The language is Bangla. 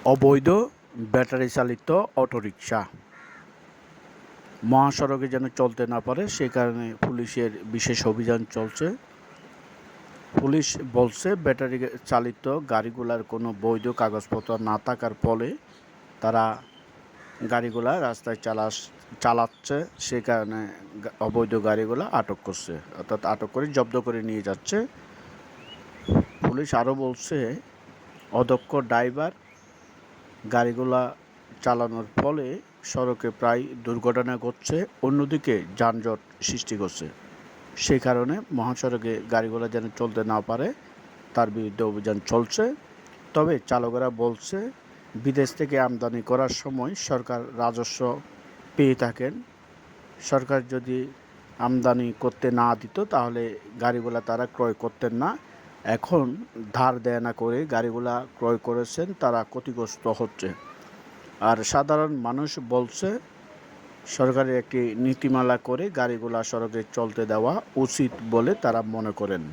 অবৈধ ব্যাটারি চালিত অটোরিকশা মহাসড়কে যেন চলতে না পারে সে কারণে পুলিশের বিশেষ অভিযান চলছে। পুলিশ বলছে ব্যাটারি চালিত গাড়িগুলার কোনো বৈধ কাগজপত্র না থাকার ফলে তারা গাড়িগুলা রাস্তায় চালাচ্ছে, সে কারণে অবৈধ গাড়িগুলা আটক করছে, অর্থাৎ আটক করে জব্দ করে নিয়ে যাচ্ছে। পুলিশ আরও বলছে অদক্ষ ড্রাইভার গাড়িগুলা চালানোর ফলে সড়কে প্রায় দুর্ঘটনা ঘটছে, অন্যদিকে যানজট সৃষ্টি করছে। সেই কারণে মহাসড়কে গাড়িগুলো যেন চলতে না পারে তার বিরুদ্ধে অভিযান চলছে। তবে চালকেরা বলছে বিদেশ থেকে আমদানি করার সময় সরকার রাজস্ব পেয়ে থাকেন। সরকার যদি আমদানি করতে না দিত তাহলে গাড়িগুলা তারা ক্রয় করতেন না। এখন ধার দেনা করে গাড়িগুলা ক্রয় করেছেন, তারা ক্ষতিগ্রস্ত হচ্ছে। আর সাধারণ মানুষ বলছে সরকারের একটি নীতিমালা করে গাড়িগুলা সড়কে চলতে দেওয়া উচিত বলে তারা মনে করেন।